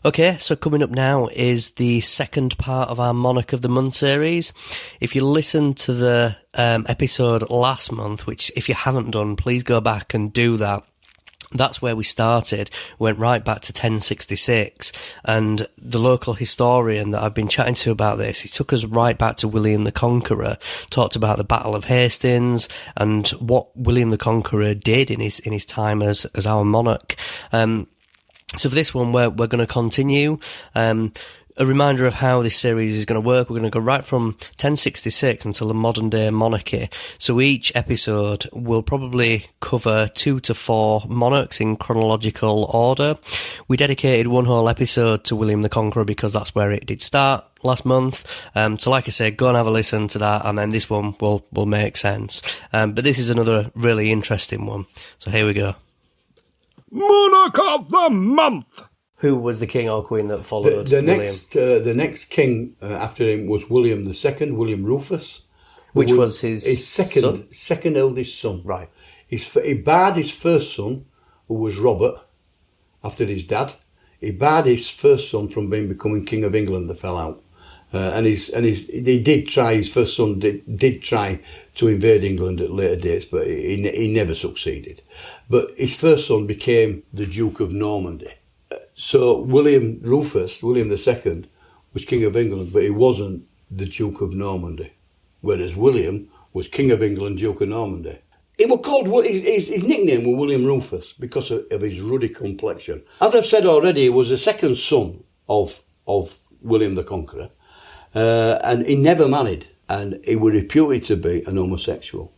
Okay, so coming up now is the second part of our Monarch of the Month series. If you listened to the episode last month, which if you haven't done, please go back and do that. That's where we started, went right back to 1066, and the local historian that I've been chatting to about this, he took us right back to William the Conqueror, talked about the Battle of Hastings and what William the Conqueror did in his time as our monarch. So for this one, we're going to continue. A reminder of how this series is going to work. We're going to go right from 1066 until the modern day monarchy. So each episode will probably cover 2 to 4 monarchs in chronological order. We dedicated one whole episode to William the Conqueror because that's where it did start last month. So like I said, go and have a listen to that, and then this one will make sense. But this is another really interesting one. So here we go. Monarch of the Month! Who was the king or queen that followed William? The next king after him was William II, William Rufus. Which was his second eldest son. Right. He barred his first son, who was Robert, after his dad. He barred his first son from becoming King of England that fell out. His first son did try to invade England at later dates, but he never succeeded. But his first son became the Duke of Normandy. So William Rufus, William II, was King of England, but he wasn't the Duke of Normandy, whereas William was King of England, Duke of Normandy. He was called, his nickname was William Rufus because of his ruddy complexion. As I've said already, he was the second son of William the Conqueror, and he never married, and he was reputed to be an homosexual,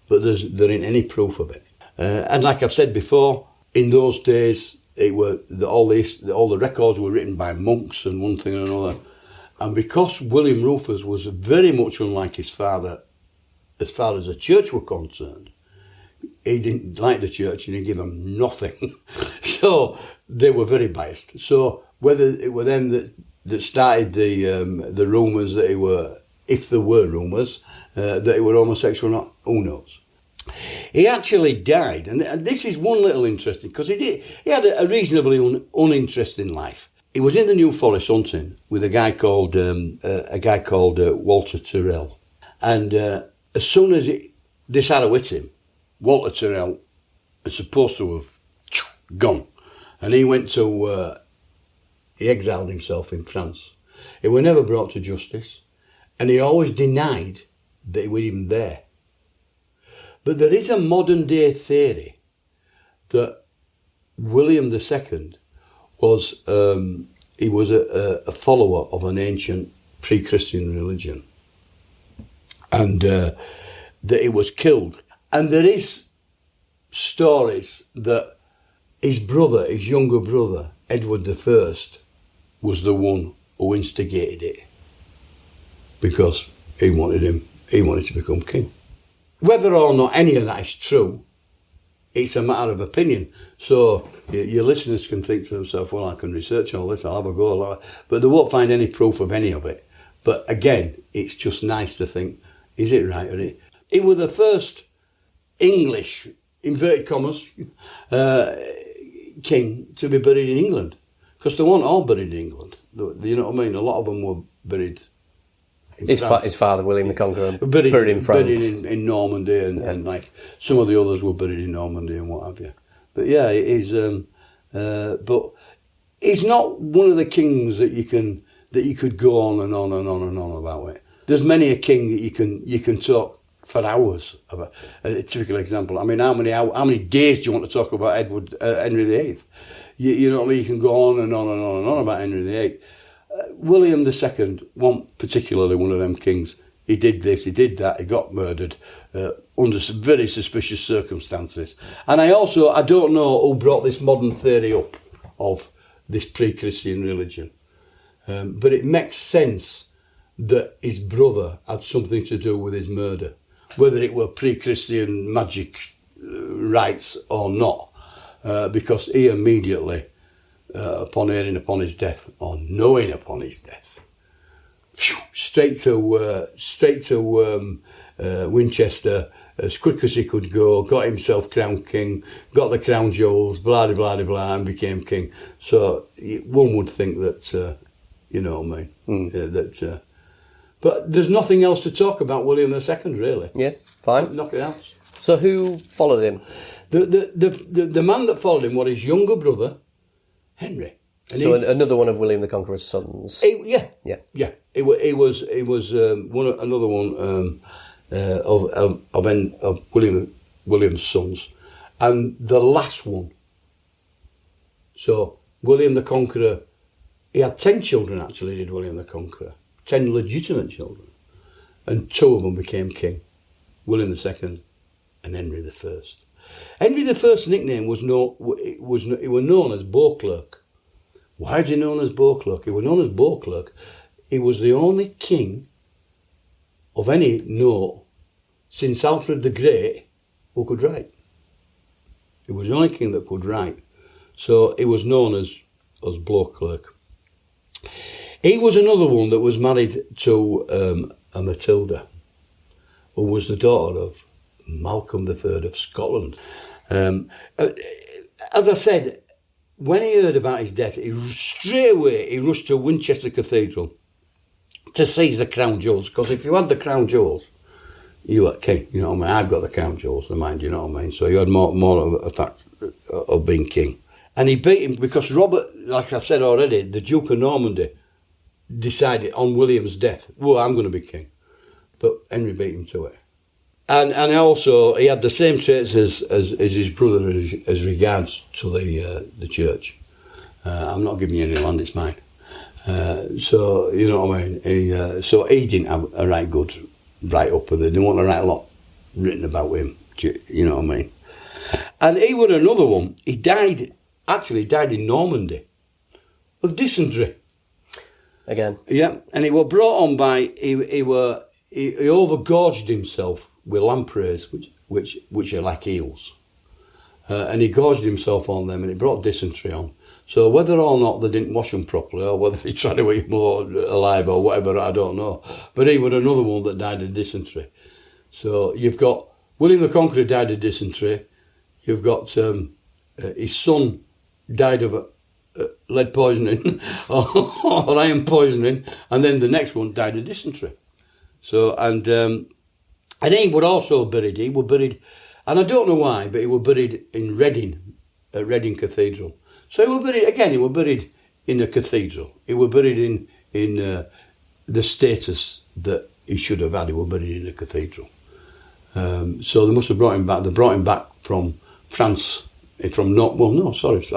but there ain't any proof of it. And like I've said before, in those days, all the records were written by monks and one thing and another. And because William Rufus was very much unlike his father, as far as the church were concerned, he didn't like the church and he gave them nothing. So they were very biased. So whether it were them that started the rumours that he were, if there were rumours, that he were homosexual or not, who knows? He actually died, and this is one little interesting, because he had a reasonably uninteresting life. He was in the New Forest hunting with a guy called Walter Tyrrell, and as soon as this had to hit him, Walter Tyrrell was supposed to have gone, and he went to he exiled himself in France. He was never brought to justice, and he always denied that he was even there. But there is a modern day theory that William II was a follower of an ancient pre-Christian religion, and that he was killed. And there is stories that his younger brother, Edward I, was the one who instigated it because he wanted to become king. Whether or not any of that is true, it's a matter of opinion. So your listeners can think to themselves, well, I can research all this, I'll have a go. But they won't find any proof of any of it. But again, it's just nice to think, is it right? Or he was the first English, inverted commas, king to be buried in England. Because they weren't all buried in England. You know what I mean? A lot of them were buried his father, William the Conqueror, buried in France. Buried in Normandy, and like some of the others were buried in Normandy and what have you. But yeah, it is. But he's not one of the kings that you could go on and on and on and on about it. There's many a king that you can talk for hours about. A typical example. I mean, how many days do you want to talk about Henry VIII? You know what I mean? You can go on and on and on and on about Henry VIII. William II wasn't particularly one of them kings. He did this, he did that, he got murdered under very suspicious circumstances. And I don't know who brought this modern theory up of this pre-Christian religion. But it makes sense that his brother had something to do with his murder, whether it were pre-Christian magic rites or not, because he immediately, upon hearing upon his death, or knowing upon his death, straight to Winchester, as quick as he could go, got himself crowned king, got the crown jewels, blah, blah, blah, blah, and became king. So one would think that, you know what I mean, but there's nothing else to talk about William II, really. Yeah, fine. Nothing else. So who followed him? The man that followed him was his younger brother, Henry. And another one of William the Conqueror's sons. Yeah. He was another one of William's sons, and the last one. So William the Conqueror, he had 10 children actually. Did William the Conqueror 10 legitimate children, and 2 of them became king: William II and Henry I. Henry I's nickname was known as Beauclerk. Why is he known as Beauclerk? He was known as Beauclerk. He was the only king of any note since Alfred the Great who could write. He was the only king that could write. So he was known as Beauclerk. He was another one that was married to a Matilda, who was the daughter of Malcolm III of Scotland. As I said, when he heard about his death, straight away rushed to Winchester Cathedral to seize the crown jewels, because if you had the crown jewels, you were king, you know what I mean? I've got the crown jewels, never mind, you know what I mean? So you had more of a fact of being king. And he beat him because Robert, like I've said already, the Duke of Normandy decided on William's death, well, I'm going to be king. But Henry beat him to it. And also, he had the same traits as his brother as regards to the church. I'm not giving you any land, it's mine. So, you know what I mean? So he didn't have a right good write-up, and they didn't want a right lot written about him, you know what I mean? And he was another one. He died in Normandy of dysentery. Again. Yeah, and he was brought on by, he overgorged himself with lampreys, which are like eels. And he gorged himself on them, and it brought dysentery on. So whether or not they didn't wash them properly, or whether he tried to eat more alive or whatever, I don't know. But he was another one that died of dysentery. So you've got William the Conqueror died of dysentery. You've got his son died of lead poisoning or iron poisoning, and then the next one died of dysentery. So and he was also buried. He was buried, and I don't know why, but he was buried in Reading, at Reading Cathedral. So he was buried again. He was buried in a cathedral. He was buried in the status that he should have had. He was buried in a cathedral. So they must have brought him back. They brought him back from France. I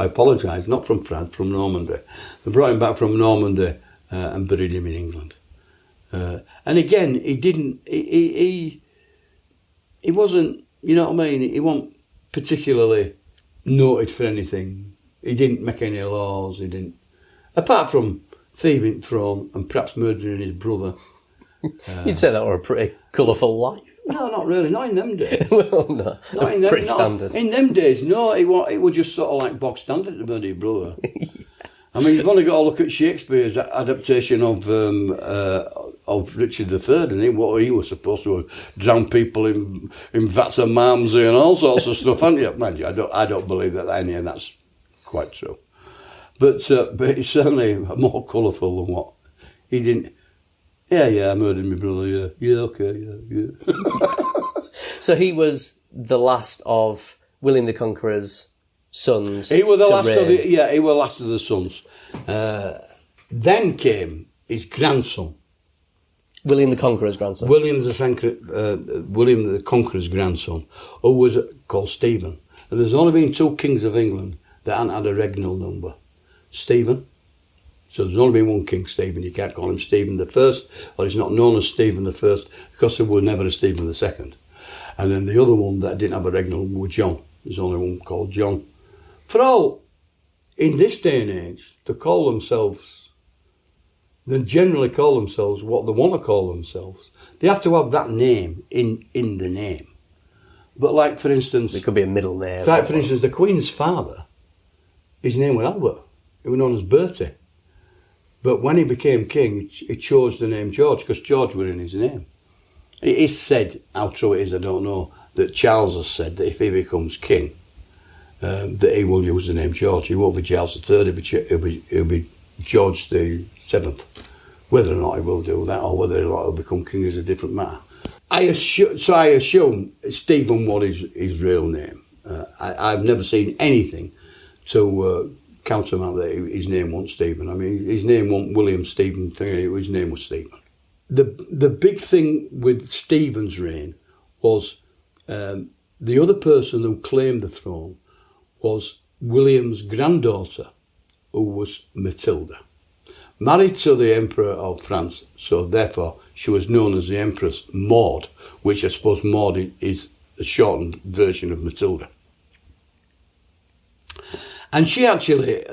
apologise. Not from France, from Normandy. They brought him back from Normandy and buried him in England. And again, he didn't. He wasn't. You know what I mean? He wasn't particularly noted for anything. He didn't make any laws. He didn't, apart from thieving throne and perhaps murdering his brother. You'd say that were a pretty colourful life. No, not really. Not in them days. Well, no. Pretty standard. In them days, no. It was just sort of like box standard to murder your brother. I mean, you've only got to look at Shakespeare's adaptation of Richard III, and what he was supposed to drown people in vats of Malmsey and all sorts of stuff, haven't you? Mind you, I don't believe that any of that's quite true. But it's certainly more colourful than what he didn't. Yeah, I murdered my brother. Yeah, okay, yeah. So he was the last of William the Conqueror's sons. He was the last of it. Yeah, he was the last of the sons. Then came his grandson, William the Conqueror's grandson. William the Conqueror's grandson, who was called Stephen. And there's only been 2 kings of England that hadn't had a regnal number. Stephen. So there's only been one king, Stephen. You can't call him Stephen the First, or he's not known as Stephen the First because there was never a Stephen the Second. And then the other one that didn't have a regnal number was John. There's only one called John. For all, in this day and age, they generally call themselves what they want to call themselves. They have to have that name in the name. But like, for instance... It could be a middle name. Like, for instance, the Queen's father, his name was Albert. He was known as Bertie. But when he became king, he chose the name George because George was in his name. It is said, how true it is, I don't know, that Charles has said that if he becomes king, that he will use the name George. He won't be Charles III, he'll be George the VII. Whether or not he will do that, or whether he'll become king, is a different matter. I assume Stephen was his real name. I've never seen anything to countermount that his name wasn't Stephen. I mean, his name wasn't William Stephen, his name was Stephen. The big thing with Stephen's reign was the other person who claimed the throne was William's granddaughter, who was Matilda. Married to the Emperor of France, so therefore she was known as the Empress Maud, which I suppose Maud is a shortened version of Matilda. And she actually,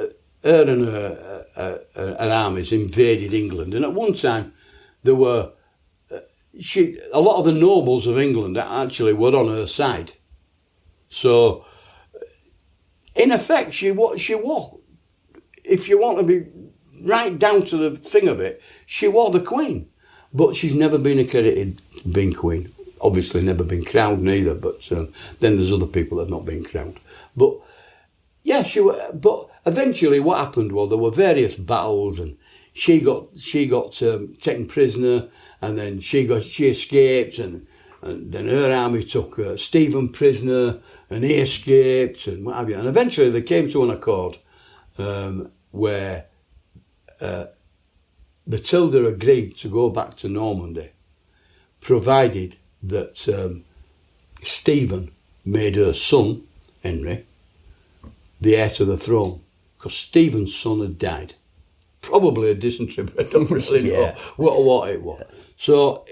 her and her armies invaded England, and at one time there were, a lot of the nobles of England actually were on her side. So, in effect, she was, if you want to be right down to the thing of it, she was the queen. But she's never been accredited being queen. Obviously never been crowned neither, but then there's other people that have not been crowned. But, yeah, but eventually what happened was there were various battles, and she got taken prisoner, and then she escaped, and then her army took Stephen prisoner, and he escaped, and what have you. And eventually they came to an accord where Matilda agreed to go back to Normandy, provided that Stephen made her son, Henry, the heir to the throne, because Stephen's son had died. Probably a dysentery, but I don't really know what it was. So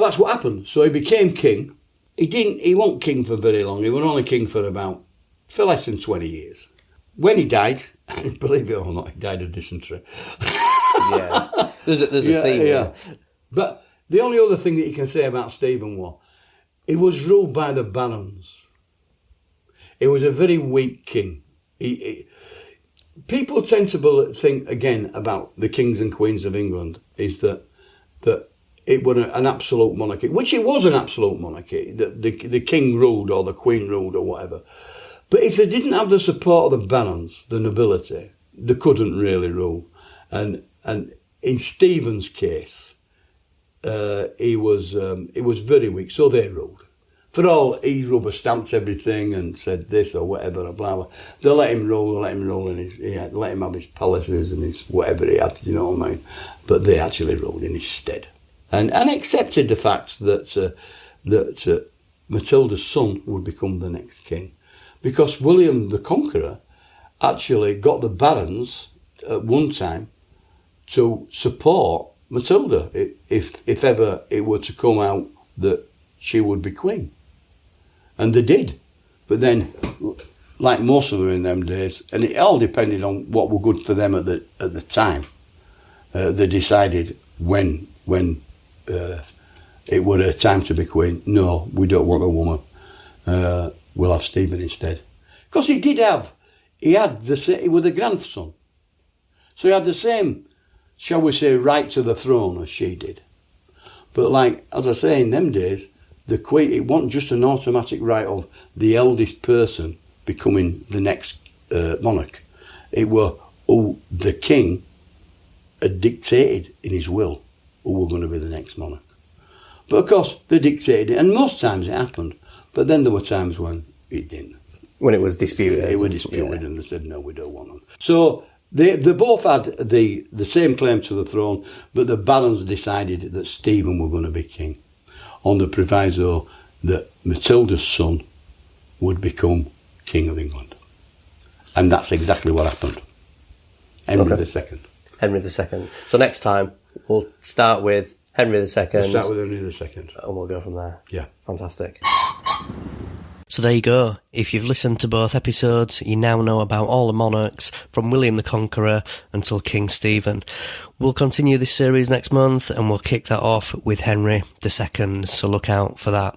that's what happened. So he became king. He wasn't king for very long. He was only king for less than 20 years. When he died, and believe it or not, he died of dysentery. Yeah, there's a theme. Yeah. But the only other thing that you can say about Stephen was, he was ruled by the barons. He was a very weak king. People tend to think, again, about the kings and queens of England, is that it was an absolute monarchy, which it was an absolute monarchy. The king ruled, or the queen ruled, or whatever. But if they didn't have the support of the barons, the nobility, they couldn't really rule. And in Stephen's case, he was very weak, so they ruled. For all, he rubber stamped everything and said this or whatever, or blah, blah. They let him rule, and let him have his palaces and his whatever he had, you know what I mean? But they actually ruled in his stead. And accepted the fact that Matilda's son would become the next king. Because William the Conqueror actually got the barons at one time to support Matilda if ever it were to come out that she would be queen. And they did. But then, like most of them in them days, and it all depended on what were good for them at the time, they decided when it were her time to be queen, no, we don't want a woman. We'll have Stephen instead. Because he was a grandson. So he had the same, shall we say, right to the throne as she did. But like, as I say, in them days, the queen, it wasn't just an automatic right of the eldest person becoming the next monarch. It were who the king had dictated in his will who were going to be the next monarch. But of course, they dictated it, and most times it happened. But then there were times when it didn't. When it was disputed. It was disputed, and they said, no, we don't want them. So they both had the same claim to the throne, but the barons decided that Stephen were going to be king, on the proviso that Matilda's son would become King of England. And that's exactly what happened. Henry II. Henry II. So next time, we'll start with Henry II. We'll start with Henry II. And we'll go from there. Yeah. Fantastic. So there you go. If you've listened to both episodes, you now know about all the monarchs, from William the Conqueror until King Stephen. We'll continue this series next month, and we'll kick that off with Henry II, so look out for that.